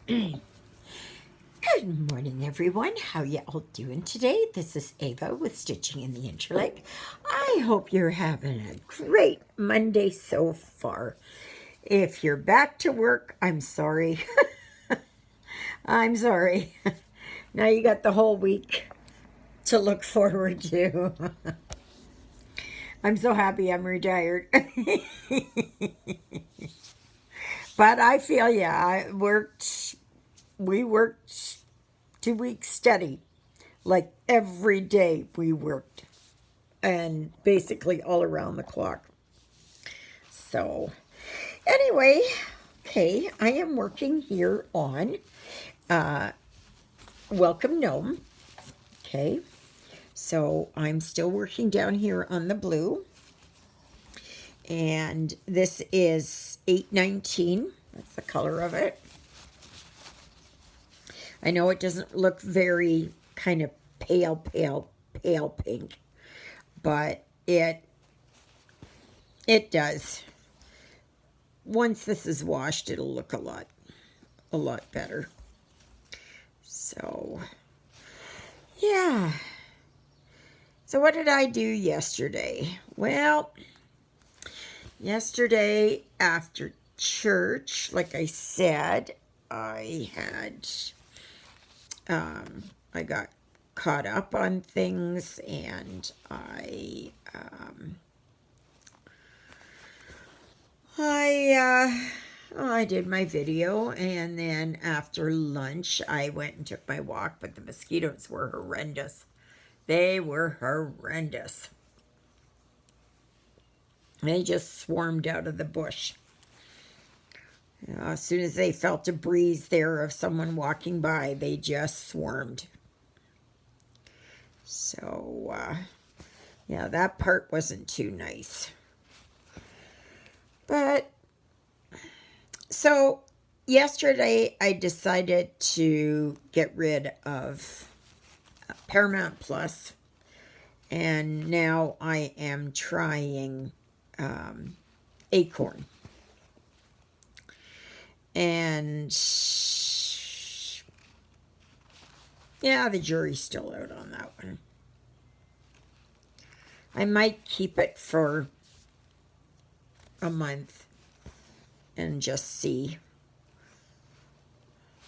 Good morning, everyone. How you all doing today? This is Eva with Stitching in the Interlake. I hope you're having a great Monday so far. If you're back to work, I'm sorry. I'm sorry. Now you got the whole week to look forward to. I'm so happy I'm retired. But I feel we worked 2 weeks steady. Like every day we worked and basically all around the clock. So, anyway, okay, I am working here on Welcome Gnome. Okay, so I'm still working down here on the blue. And this is 819. That's the color of it. I know it doesn't look very kind of pale pink, but it does. Once this is washed, it'll look a lot better. So, yeah. So what did I do yesterday? Well, yesterday after church, like I said, I got caught up on things, and I did my video, and then after lunch I went and took my walk, but the mosquitoes were horrendous. They were horrendous. They just swarmed out of the bush. As soon as they felt a breeze there of someone walking by, they just swarmed. So, yeah, that part wasn't too nice. But, so, yesterday I decided to get rid of Paramount Plus, and now I am trying Acorn. And yeah, the jury's still out on that one. I might keep it for a month and just see.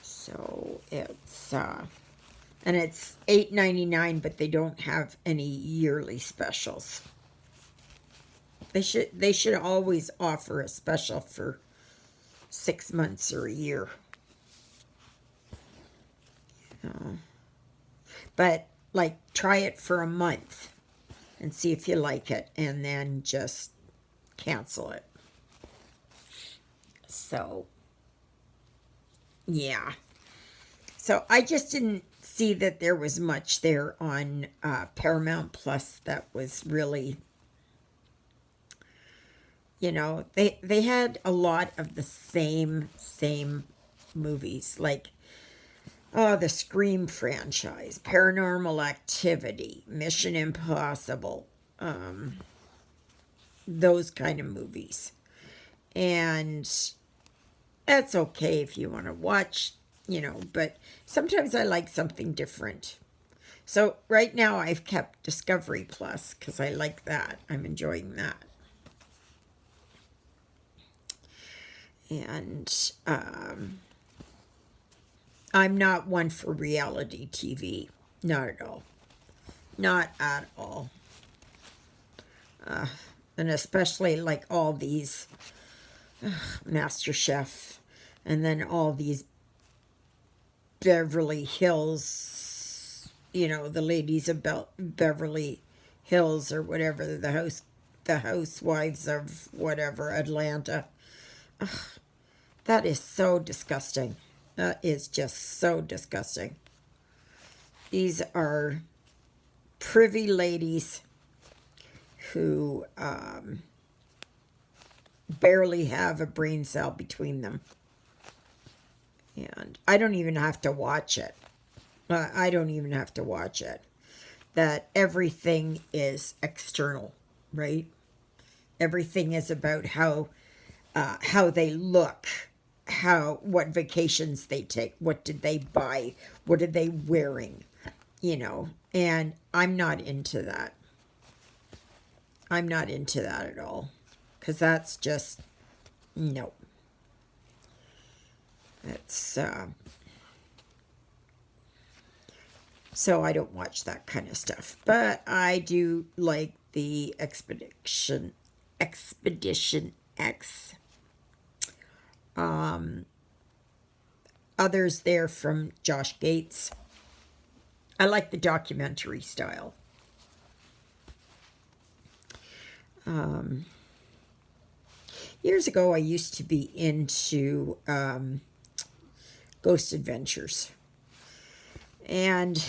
So it's and it's $8.99, but they don't have any yearly specials. They should always offer a special for 6 months or a year. But like, try it for a month and see if you like it, and then just cancel it. So, yeah. So I just didn't see that there was much there on Paramount Plus that was really, they had a lot of the same movies, like the Scream franchise, Paranormal Activity, Mission Impossible, those kind of movies. And that's okay if you want to watch, but sometimes I like something different. So right now I've kept Discovery Plus because I like that. I'm enjoying that. And I'm not one for reality TV. Not at all. Not at all. And especially like all these MasterChef, and then all these Beverly Hills, the ladies of Beverly Hills, or whatever, the housewives of whatever, Atlanta. Ugh, that is so disgusting. That is just so disgusting. These are privy ladies who barely have a brain cell between them. And I don't even have to watch it. I don't even have to watch it. That everything is external, right? Everything is about how they look what vacations they take, what did they buy, what are they wearing, you know, and I'm not into that. I'm not into that at all, because that's just, no. That's, so I don't watch that kind of stuff. But I do like the Expedition X. Others there from Josh Gates. I like the documentary style. Years ago, I used to be into Ghost Adventures. And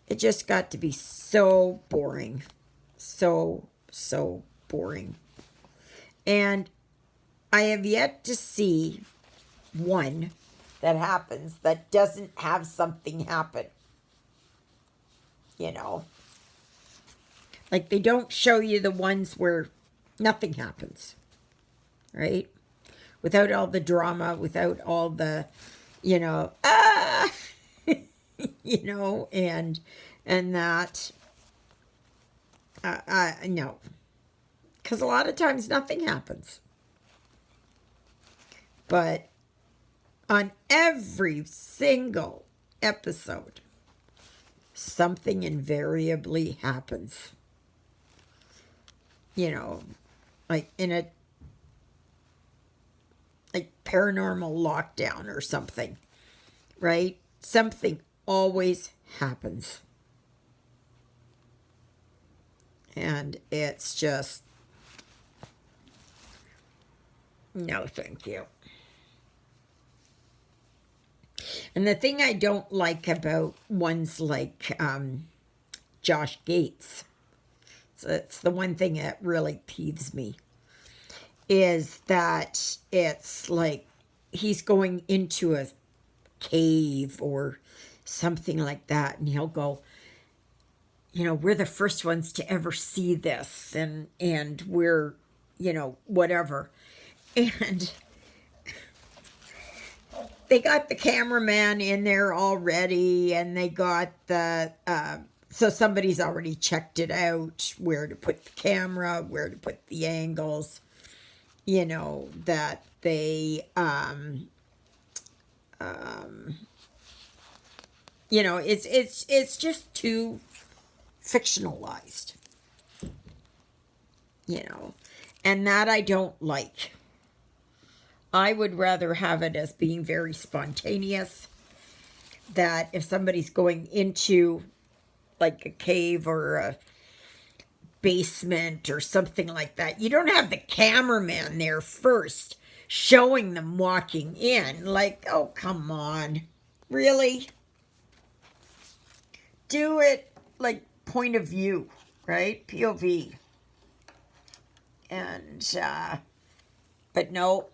it just got to be so boring. So boring. And I have yet to see one that happens that doesn't have something happen. You know? Like, they don't show you the ones where nothing happens. Right? Without all the drama, without all the, you know, you know, and that, no. Because a lot of times nothing happens. But on every single episode, something invariably happens. You know, like in a paranormal lockdown or something, right? Something always happens. And it's just, no, thank you. And the thing I don't like about ones like Josh Gates, so it's the one thing that really peeves me, is that it's like he's going into a cave or something like that, and he'll go, you know, we're the first ones to ever see this, and we're, you know, whatever. And they got the cameraman in there already, and they got the, so somebody's already checked it out, where to put the camera, where to put the angles, you know, that they, you know, it's just too fictionalized, you know, and that I don't like. I would rather have it as being very spontaneous, that if somebody's going into like a cave or a basement or something like that, you don't have the cameraman there first showing them walking in. Like, oh, come on. Really? Do it like point of view, right? POV. And, but no,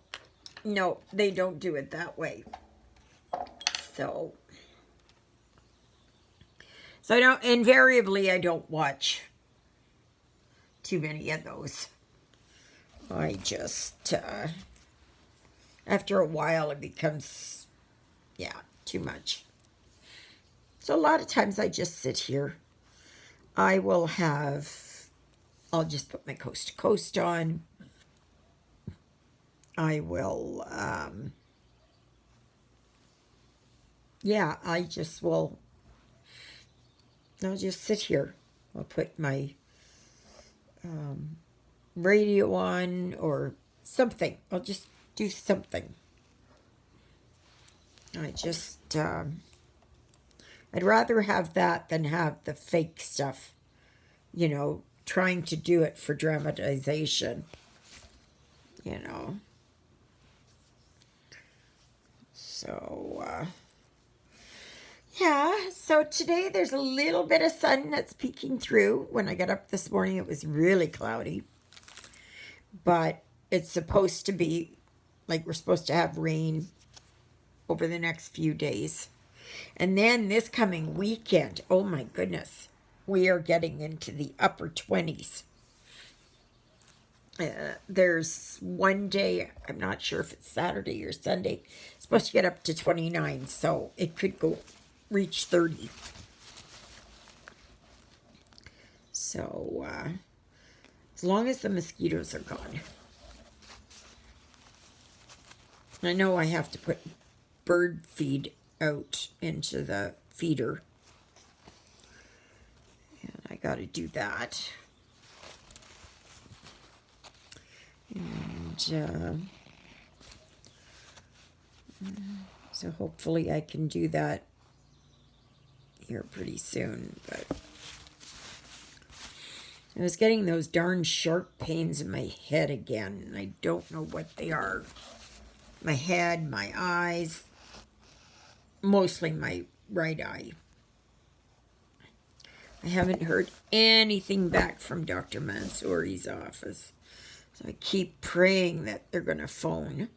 they don't do it that way. So I don't, invariably, I don't watch too many of those. I just, after a while, it becomes, yeah, too much. So a lot of times I just sit here. I'll just put my coast to coast on. I will, yeah, I'll just sit here. I'll put my radio on or something. I'll just do something. I'd rather have that than have the fake stuff, you know, trying to do it for dramatization, you know. So, yeah, so today there's a little bit of sun that's peeking through. When I got up this morning, it was really cloudy. But it's supposed to be, like, we're supposed to have rain over the next few days. And then this coming weekend, oh my goodness, we are getting into the upper 20s. There's one day, I'm not sure if it's Saturday or Sunday, it's supposed to get up to 29, so it could go reach 30. So, as long as the mosquitoes are gone. I know I have to put bird feed out into the feeder. And I got to do that. And so hopefully I can do that here pretty soon. But I was getting those darn sharp pains in my head again, and I don't know what they are. My head, my eyes, mostly my right eye. I haven't heard anything back from Dr. Mansouri's office. So I keep praying that they're going to phone.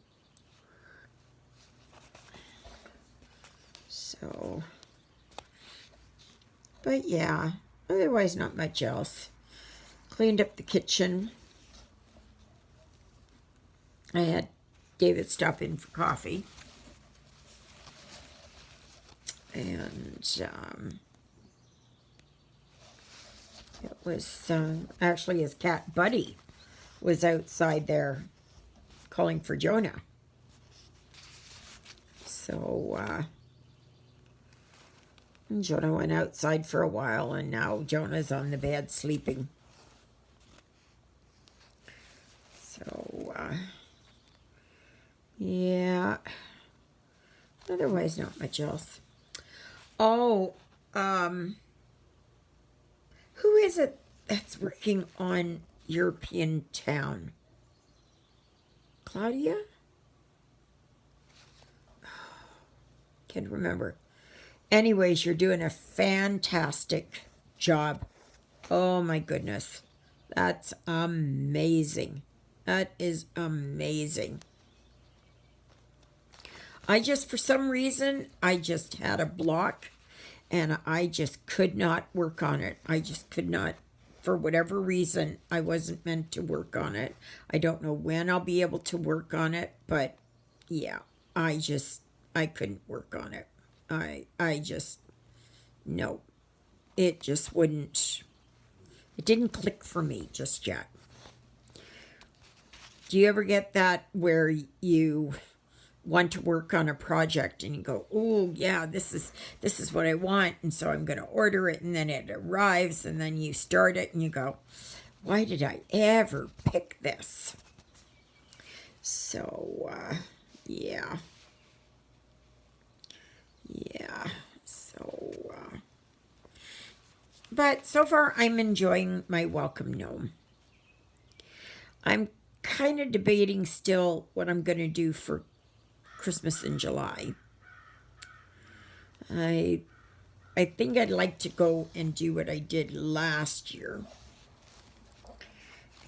So, but yeah, otherwise not much else. Cleaned up the kitchen. I had David stop in for coffee. And it was actually his cat Buddy was outside there calling for Jonah. So Jonah went outside for a while, and now Jonah's on the bed sleeping. So yeah, otherwise not much else. Oh, who is it that's working on European Town? Claudia? Can't remember. Anyways, you're doing a fantastic job. Oh my goodness. That's amazing. That is amazing. For some reason, I just had a block and I just could not work on it. I just could not, for whatever reason, I wasn't meant to work on it. I don't know when I'll be able to work on it, but yeah, I couldn't work on it. No, it just wouldn't, it didn't click for me just yet. Do you ever get that where you want to work on a project and you go, oh yeah, this is what I want, and so I'm going to order it, and then it arrives, and then you start it and you go, why did I ever pick this? So yeah, so but so far I'm enjoying my welcome gnome. I'm kind of debating still what I'm going to do for Christmas in July. I think I'd like to go and do what I did last year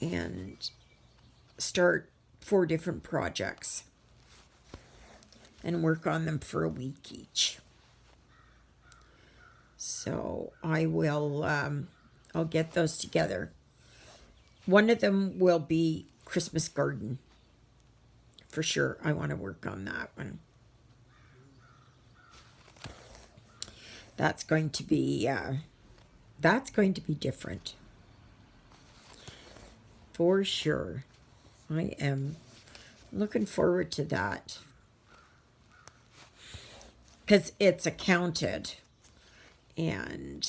and start 4 different projects and work on them for a week each. So I will I'll get those together. One of them will be Christmas garden. For sure, I want to work on that one. That's going to be different. For sure. I am looking forward to that. Because it's accounted. And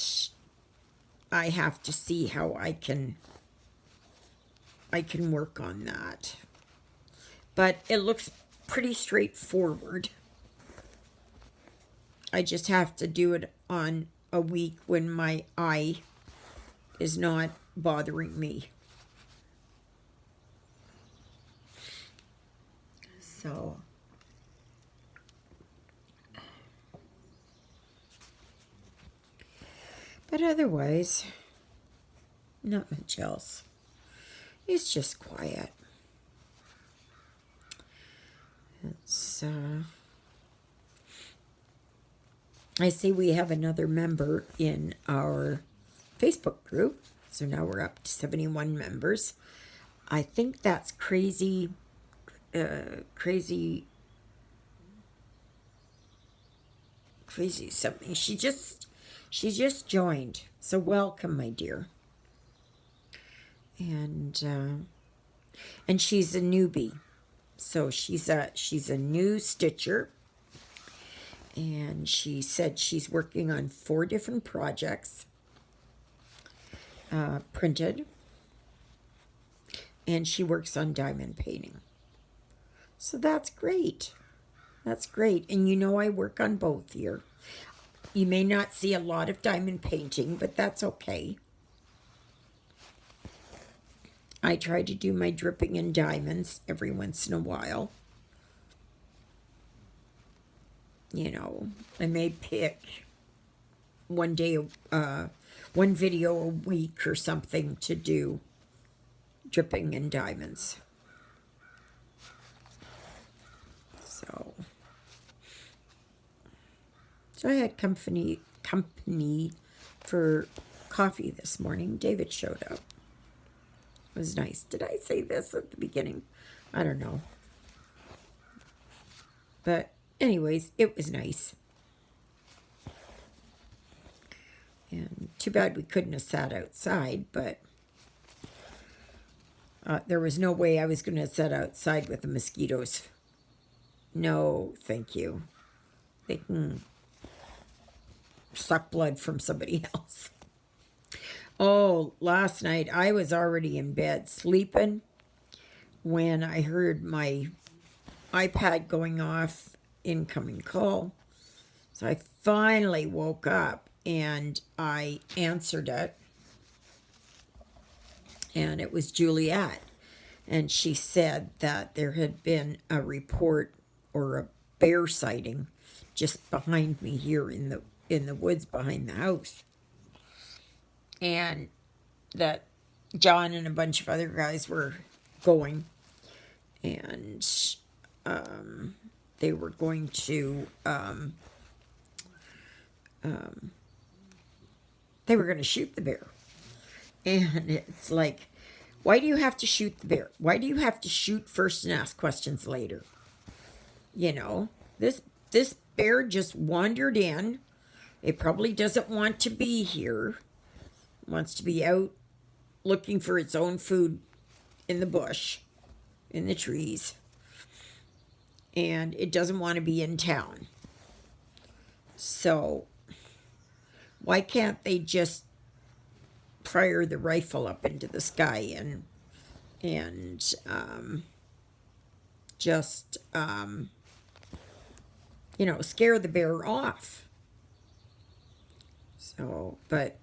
I have to see how I can work on that. But it looks pretty straightforward. I just have to do it on a week when my eye is not bothering me. So, but otherwise, not much else. It's just quiet. It's, I see we have another member in our Facebook group. So now we're up to 71 members. I think that's crazy, crazy something. She just joined. So welcome, my dear. And she's a newbie. So she's a new stitcher. And she said she's working on 4 different projects, printed. And she works on diamond painting. So that's great. That's great. And you know I work on both here. You may not see a lot of diamond painting, but that's okay. I try to do my dripping in diamonds every once in a while. You know, I may pick one day, one video a week or something to do dripping in diamonds. So I had company for coffee this morning. David showed up. It was nice. Did I say this at the beginning? I don't know. But anyways, it was nice. And too bad we couldn't have sat outside, but there was no way I was going to sit outside with the mosquitoes. No, thank you. They can suck blood from somebody else. Oh, last night I was already in bed sleeping when I heard my iPad going off, incoming call. So I finally woke up and I answered it. And it was Juliet. And she said that there had been a report or a bear sighting just behind me here in the woods behind the house. And that John and a bunch of other guys were going, and they were going to shoot the bear. And it's like, why do you have to shoot the bear? Why do you have to shoot first and ask questions later? You know, this bear just wandered in. It probably doesn't want to be here. Wants to be out looking for its own food in the bush, in the trees. And it doesn't want to be in town. So why can't they just fire the rifle up into the sky and just scare the bear off? So, but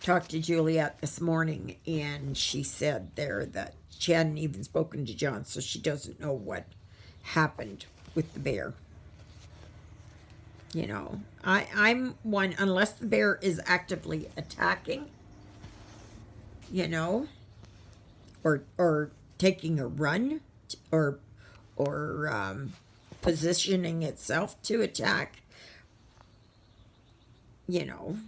talked to Juliet this morning, and she said there that she hadn't even spoken to John, so she doesn't know what happened with the bear. You know, I'm one, unless the bear is actively attacking, you know, or taking a run, or positioning itself to attack, you know,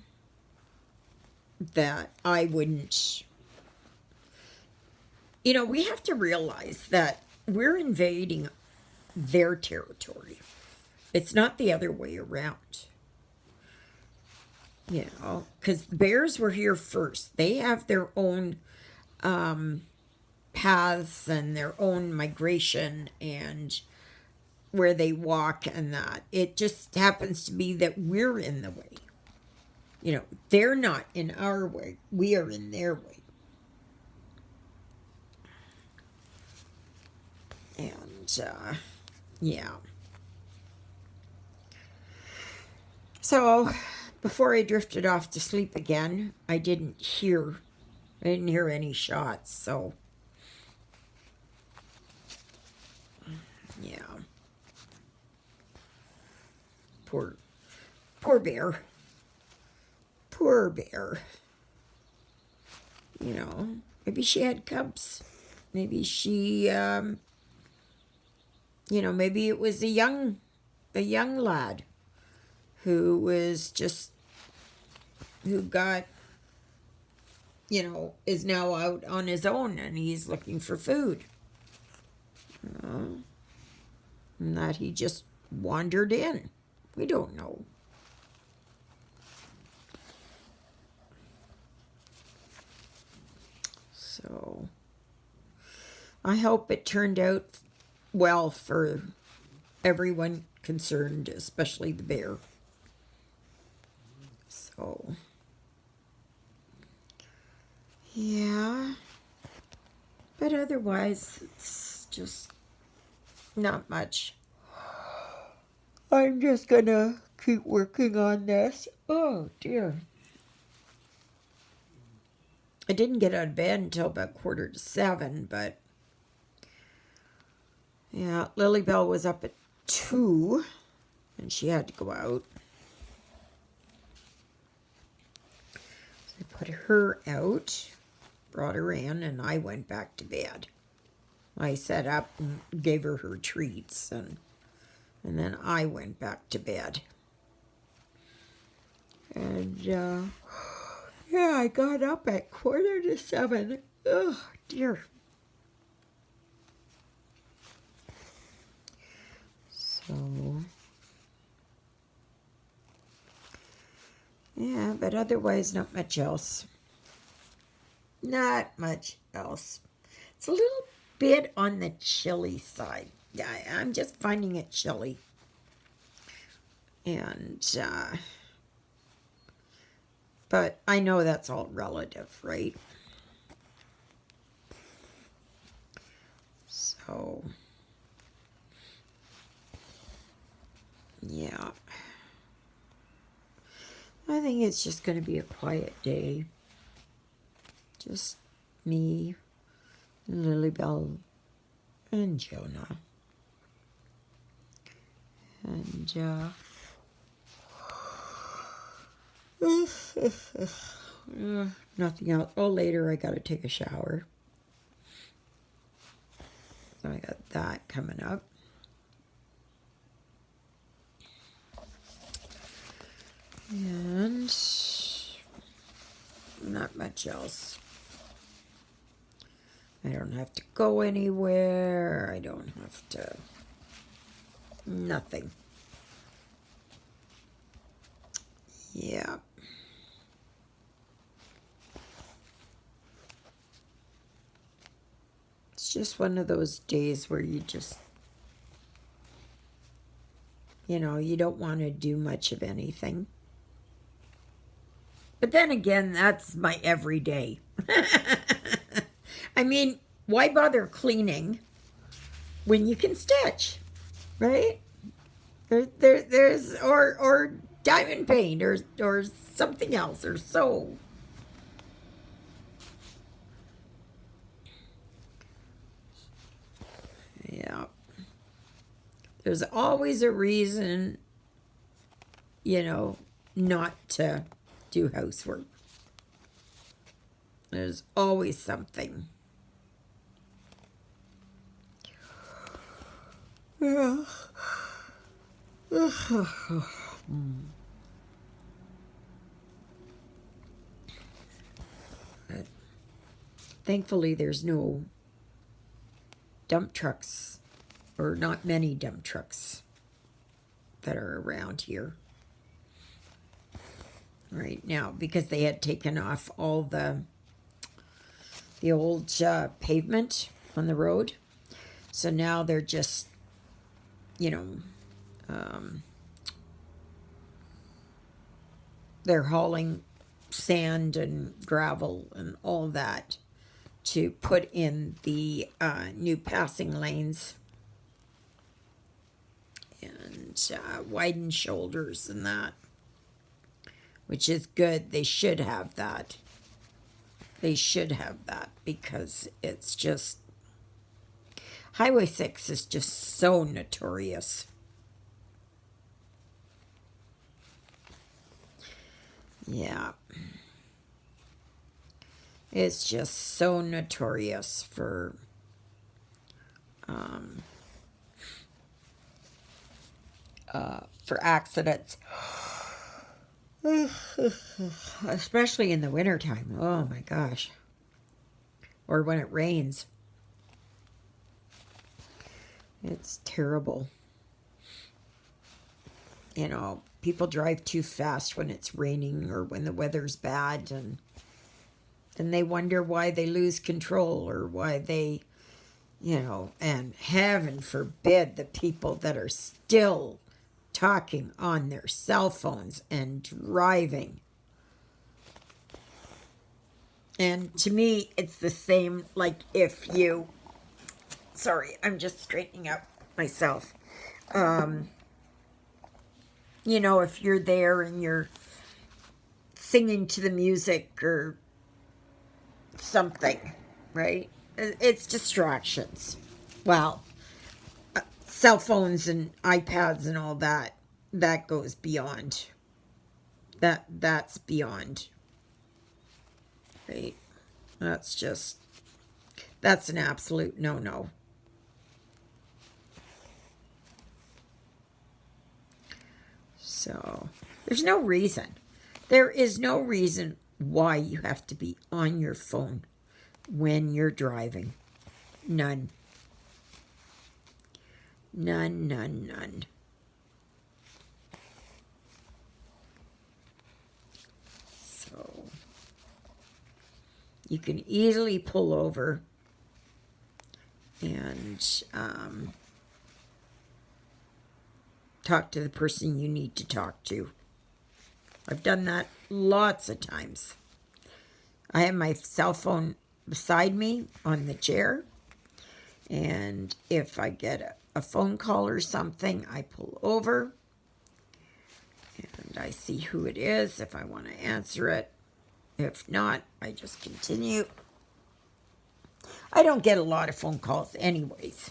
that I wouldn't. You know, we have to realize that we're invading their territory. It's not the other way around. You know, because the bears were here first. They have their own paths and their own migration and where they walk and that. It just happens to be that we're in the way. You know, they're not in our way. We are in their way. And, yeah. So, before I drifted off to sleep again, I didn't hear any shots, so, yeah. Poor bear. Poor bear. You know, maybe she had cubs. Maybe she, maybe it was a young lad who got is now out on his own and he's looking for food. And that he just wandered in. We don't know. So I hope it turned out well for everyone concerned, especially the bear. So, yeah. But otherwise, it's just not much. I'm just gonna keep working on this. Oh, dear. I didn't get out of bed until about 6:45, but yeah, Lily Bell was up at 2 and she had to go out. So I put her out, brought her in, and I went back to bed. I sat up and gave her her treats, and then I went back to bed. And yeah, I got up at 6:45. Oh, dear. So, yeah, but otherwise not much else. Not much else. It's a little bit on the chilly side. Yeah, I'm just finding it chilly. And, but I know that's all relative, right? So, yeah. I think it's just going to be a quiet day. Just me, Lily Bell, and Jonah. And, nothing else. Oh, later I got to take a shower. So I got that coming up. And not much else. I don't have to go anywhere. I don't have to... Nothing. Yeah. It's just one of those days where you just... you don't want to do much of anything. But then again, that's my everyday. I mean, why bother cleaning when you can stitch, right? There's or diamond paint or something else or sew. Yeah. There's always a reason, not to do housework. There's always something. Yeah. But thankfully, there's no dump trucks, or not many dump trucks that are around here right now, because they had taken off all the old pavement on the road. So now they're just, they're hauling sand and gravel and all that to put in the new passing lanes and widen shoulders and that, which is good. They should have that. They should have that because it's just... Highway 6 is just so notorious. Yeah. It's just so notorious for accidents. Especially in the wintertime. Oh my gosh. Or when it rains. It's terrible. You know, people drive too fast when it's raining or when the weather's bad, and then they wonder why they lose control or why they, you know, and heaven forbid the people that are still talking on their cell phones and driving. And to me, it's the same, like if you, sorry, I'm just straightening up myself. You know, if you're there and you're singing to the music or something, right? It's distractions. Well, cell phones and iPads and all that, that goes beyond. That's beyond. Right? That's an absolute no-no. So, there's no reason. There is no reason why you have to be on your phone when you're driving. None. None, none, none. So, you can easily pull over and talk to the person you need to talk to. I've done that lots of times. I have my cell phone beside me on the chair, and if I get a phone call or something, I pull over and I see who it is if I want to answer it. If not, I just continue. I don't get a lot of phone calls anyways.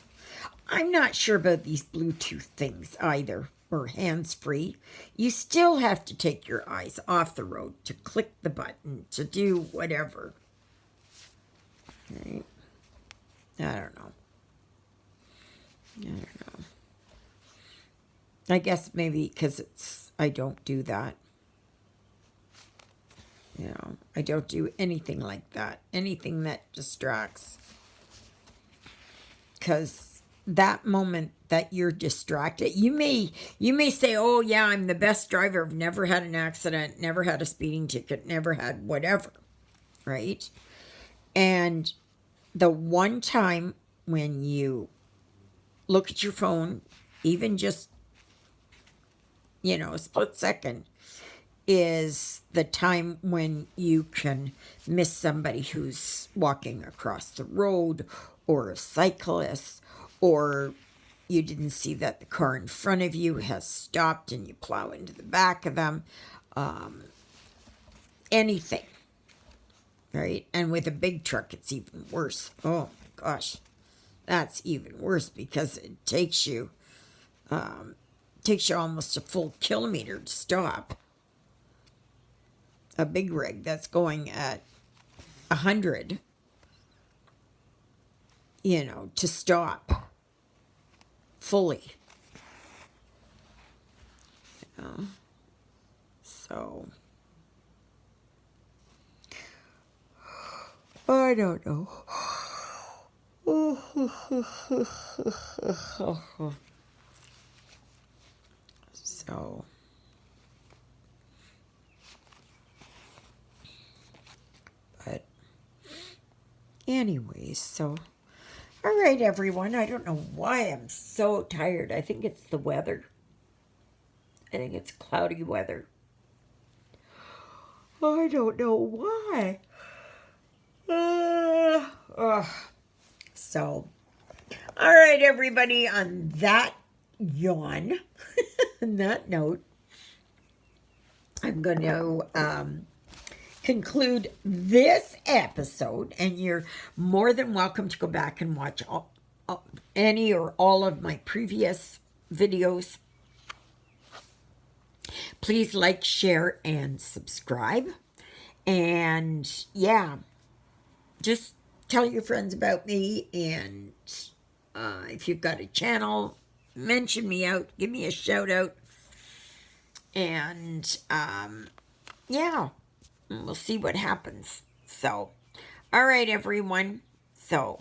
I'm not sure about these Bluetooth things either, or hands-free. You still have to take your eyes off the road to click the button, to do whatever. Right? I don't know. I guess maybe because I don't do that. You know, I don't do anything like that. Anything that distracts. Because that moment that you're distracted, you may say, oh yeah, I'm the best driver. I've never had an accident, never had a speeding ticket, never had whatever. Right? And the one time when you look at your phone, even just, you know, a split second, is the time when you can miss somebody who's walking across the road, or a cyclist, or you didn't see that the car in front of you has stopped and you plow into the back of them. Anything, right? And with a big truck, it's even worse. Oh my gosh, that's even worse because it takes you almost a full kilometer to stop. A big rig that's going at 100, you know, to stop fully. You know? So, I don't know. So, but anyways, so, all right, everyone. I don't know why I'm so tired. I think it's the weather. I think it's cloudy weather. I don't know why. So, all right, everybody, on that yawn, on that note, I'm going to conclude this episode, and you're more than welcome to go back and watch any or all of my previous videos. Please like, share, and subscribe. And yeah, just tell your friends about me. And if you've got a channel, mention me out. Give me a shout out. And yeah, we'll see what happens. So, all right, everyone. So,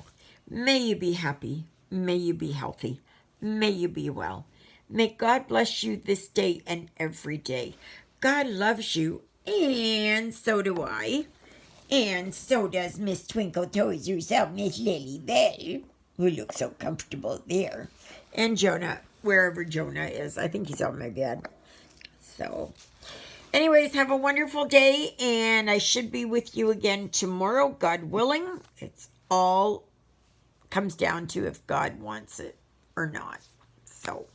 may you be happy. May you be healthy. May you be well. May God bless you this day and every day. God loves you, and so do I. And so does Miss Twinkle Toes herself, Miss Lily Bell, who looks so comfortable there. And Jonah, wherever Jonah is. I think he's on my bed. So, anyways, have a wonderful day, and I should be with you again tomorrow, God willing. It's all comes down to if God wants it or not. So,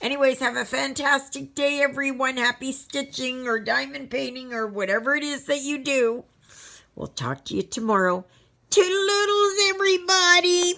anyways, have a fantastic day, everyone. Happy stitching or diamond painting or whatever it is that you do. We'll talk to you tomorrow. Toodle-oodles, everybody.